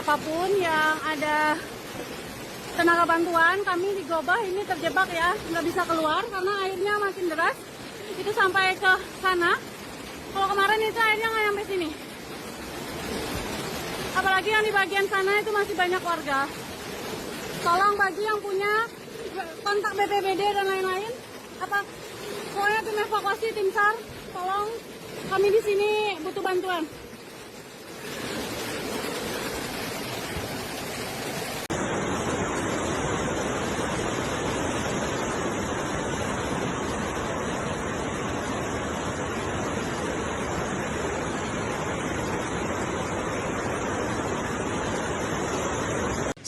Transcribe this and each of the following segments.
siapapun yang ada tenaga bantuan, kami di Gobah ini terjebak ya, nggak bisa keluar karena airnya makin deras. Itu sampai ke sana. Kalau kemarin itu airnya nggak sampai sini. Apalagi yang di bagian sana itu masih banyak warga. Tolong bagi yang punya kontak BPBD dan lain-lain, pokoknya tim evakuasi, tim SAR, tolong kami di sini butuh bantuan.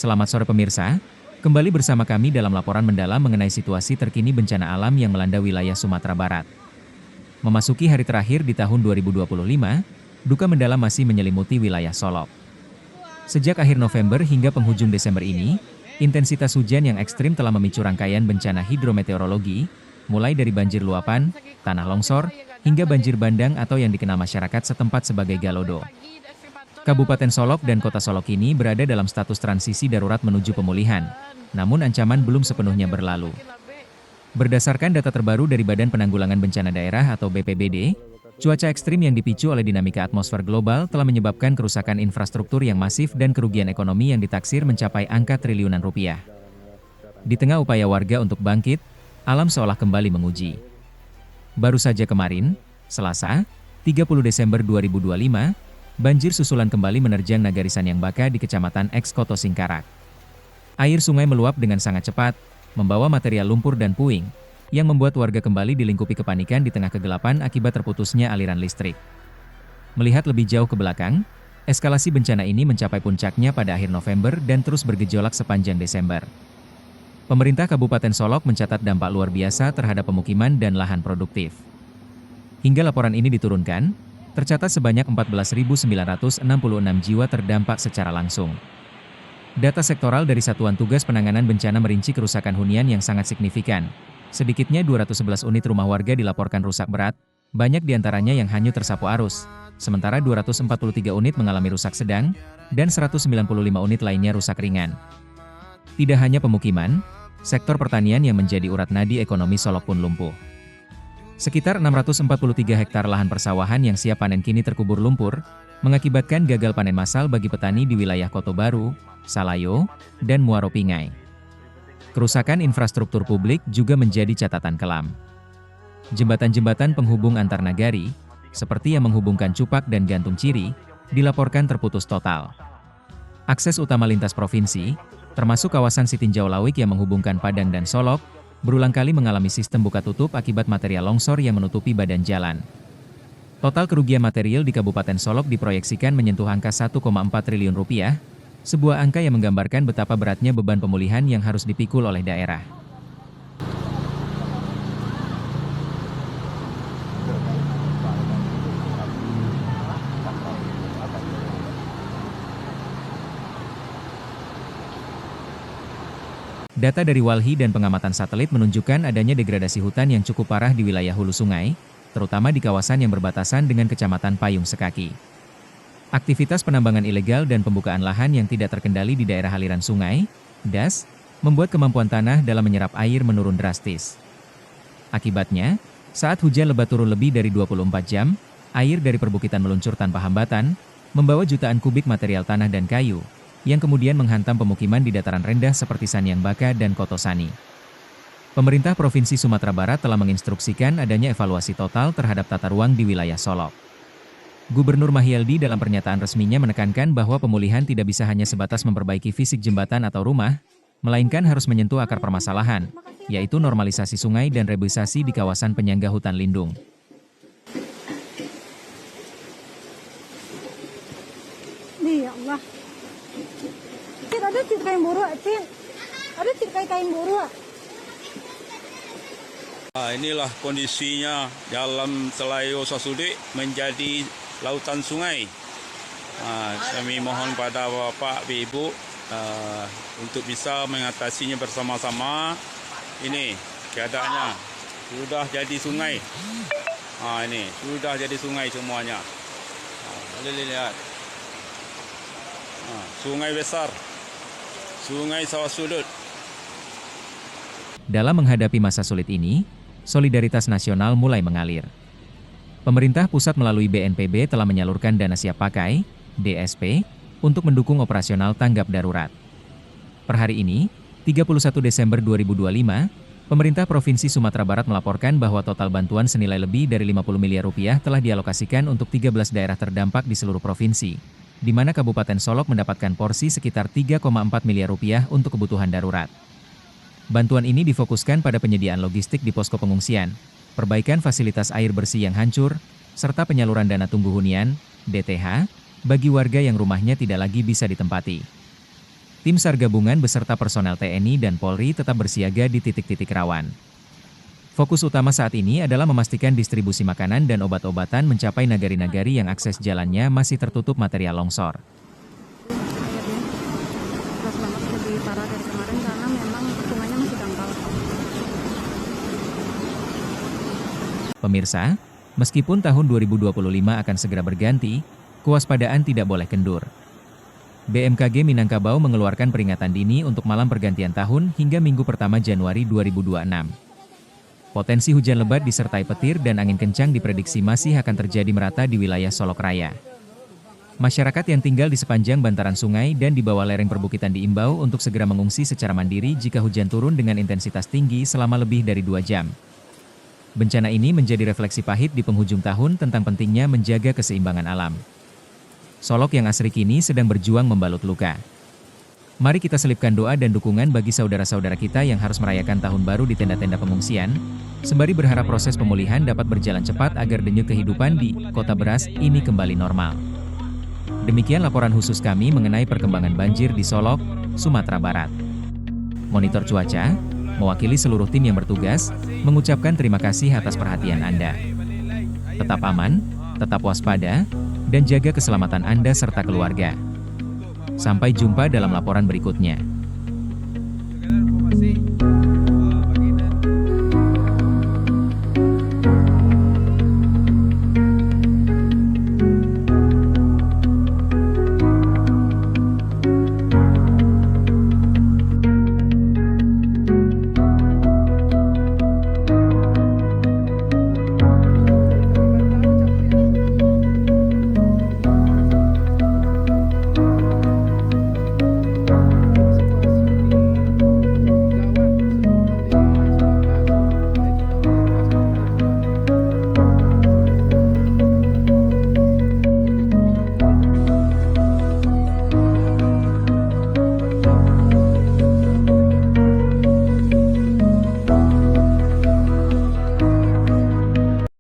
Selamat sore pemirsa, kembali bersama kami dalam laporan mendalam mengenai situasi terkini bencana alam yang melanda wilayah Sumatera Barat. Memasuki hari terakhir di tahun 2025, duka mendalam masih menyelimuti wilayah Solok. Sejak akhir November hingga penghujung Desember ini, intensitas hujan yang ekstrim telah memicu rangkaian bencana hidrometeorologi, mulai dari banjir luapan, tanah longsor, hingga banjir bandang atau yang dikenal masyarakat setempat sebagai galodo. Kabupaten Solok dan Kota Solok ini berada dalam status transisi darurat menuju pemulihan, namun ancaman belum sepenuhnya berlalu. Berdasarkan data terbaru dari Badan Penanggulangan Bencana Daerah atau BPBD, cuaca ekstrim yang dipicu oleh dinamika atmosfer global telah menyebabkan kerusakan infrastruktur yang masif dan kerugian ekonomi yang ditaksir mencapai angka triliunan rupiah. Di tengah upaya warga untuk bangkit, alam seolah kembali menguji. Baru saja kemarin, Selasa, 30 Desember 2025, banjir susulan kembali menerjang Nagari Sanyangbaka di Kecamatan Koto Singkarak. Air sungai meluap dengan sangat cepat, membawa material lumpur dan puing, yang membuat warga kembali dilingkupi kepanikan di tengah kegelapan akibat terputusnya aliran listrik. Melihat lebih jauh ke belakang, eskalasi bencana ini mencapai puncaknya pada akhir November dan terus bergejolak sepanjang Desember. Pemerintah Kabupaten Solok mencatat dampak luar biasa terhadap pemukiman dan lahan produktif. Hingga laporan ini diturunkan, tercatat sebanyak 14.966 jiwa terdampak secara langsung. Data sektoral dari Satuan Tugas Penanganan Bencana merinci kerusakan hunian yang sangat signifikan. Sedikitnya 211 unit rumah warga dilaporkan rusak berat, banyak diantaranya yang hanyut tersapu arus, sementara 243 unit mengalami rusak sedang, dan 195 unit lainnya rusak ringan. Tidak hanya pemukiman, sektor pertanian yang menjadi urat nadi ekonomi Solok pun lumpuh. Sekitar 643 hektar lahan persawahan yang siap panen kini terkubur lumpur, mengakibatkan gagal panen massal bagi petani di wilayah Koto Baru, Salayo, dan Muaro Pingai. Kerusakan infrastruktur publik juga menjadi catatan kelam. Jembatan-jembatan penghubung antar nagari, seperti yang menghubungkan Cupak dan Gantung Ciri, dilaporkan terputus total. Akses utama lintas provinsi, termasuk kawasan Sitinjau Lawik yang menghubungkan Padang dan Solok, berulang kali mengalami sistem buka tutup akibat material longsor yang menutupi badan jalan. Total kerugian material di Kabupaten Solok diproyeksikan menyentuh angka 1,4 triliun rupiah, sebuah angka yang menggambarkan betapa beratnya beban pemulihan yang harus dipikul oleh daerah. Data dari Walhi dan pengamatan satelit menunjukkan adanya degradasi hutan yang cukup parah di wilayah hulu sungai, terutama di kawasan yang berbatasan dengan Kecamatan Payung Sekaki. Aktivitas penambangan ilegal dan pembukaan lahan yang tidak terkendali di daerah aliran sungai, DAS, membuat kemampuan tanah dalam menyerap air menurun drastis. Akibatnya, saat hujan lebat turun lebih dari 24 jam, air dari perbukitan meluncur tanpa hambatan, membawa jutaan kubik material tanah dan kayu, yang kemudian menghantam pemukiman di dataran rendah seperti Sanyangbaka dan Koto Sani. Pemerintah Provinsi Sumatera Barat telah menginstruksikan adanya evaluasi total terhadap tata ruang di wilayah Solok. Gubernur Mahyaldi dalam pernyataan resminya menekankan bahwa pemulihan tidak bisa hanya sebatas memperbaiki fisik jembatan atau rumah, melainkan harus menyentuh akar permasalahan, yaitu normalisasi sungai dan reboisasi di kawasan penyangga hutan lindung. Ya Allah. Cin, ada cin kain buru, Cin. Ada cin kain buru. Inilah kondisinya dalam Selayo Sasudi menjadi lautan sungai. Kami mohon pada Bapak Ibu untuk bisa mengatasinya bersama-sama. Ini keadaannya sudah jadi sungai. Ini sudah jadi sungai semuanya. Boleh lihat. Sungai besar, Sungai Sawah Sudut. Dalam menghadapi masa sulit ini, solidaritas nasional mulai mengalir. Pemerintah pusat melalui BNPB telah menyalurkan dana siap pakai, DSP, untuk mendukung operasional tanggap darurat. Per hari ini, 31 Desember 2025, pemerintah Provinsi Sumatera Barat melaporkan bahwa total bantuan senilai lebih dari 50 miliar rupiah telah dialokasikan untuk 13 daerah terdampak di seluruh provinsi, di mana Kabupaten Solok mendapatkan porsi sekitar 3,4 miliar rupiah untuk kebutuhan darurat. Bantuan ini difokuskan pada penyediaan logistik di posko pengungsian, perbaikan fasilitas air bersih yang hancur, serta penyaluran dana tunggu hunian, DTH, bagi warga yang rumahnya tidak lagi bisa ditempati. Tim SAR gabungan beserta personel TNI dan Polri tetap bersiaga di titik-titik rawan. Fokus utama saat ini adalah memastikan distribusi makanan dan obat-obatan mencapai nagari-nagari yang akses jalannya masih tertutup material longsor. Keras banget, lebih parah dari kemarin karena memang sungainya masih dangkal. Pemirsa, meskipun tahun 2025 akan segera berganti, kewaspadaan tidak boleh kendur. BMKG Minangkabau mengeluarkan peringatan dini untuk malam pergantian tahun hingga minggu pertama Januari 2026. Potensi hujan lebat disertai petir dan angin kencang diprediksi masih akan terjadi merata di wilayah Solok Raya. Masyarakat yang tinggal di sepanjang bantaran sungai dan di bawah lereng perbukitan diimbau untuk segera mengungsi secara mandiri jika hujan turun dengan intensitas tinggi selama lebih dari 2 jam. Bencana ini menjadi refleksi pahit di penghujung tahun tentang pentingnya menjaga keseimbangan alam. Solok yang asri kini sedang berjuang membalut luka. Mari kita selipkan doa dan dukungan bagi saudara-saudara kita yang harus merayakan tahun baru di tenda-tenda pengungsian, sembari berharap proses pemulihan dapat berjalan cepat agar denyut kehidupan di Kota Beras ini kembali normal. Demikian laporan khusus kami mengenai perkembangan banjir di Solok, Sumatera Barat. Monitor cuaca, mewakili seluruh tim yang bertugas, mengucapkan terima kasih atas perhatian Anda. Tetap aman, tetap waspada, dan jaga keselamatan Anda serta keluarga. Sampai jumpa dalam laporan berikutnya.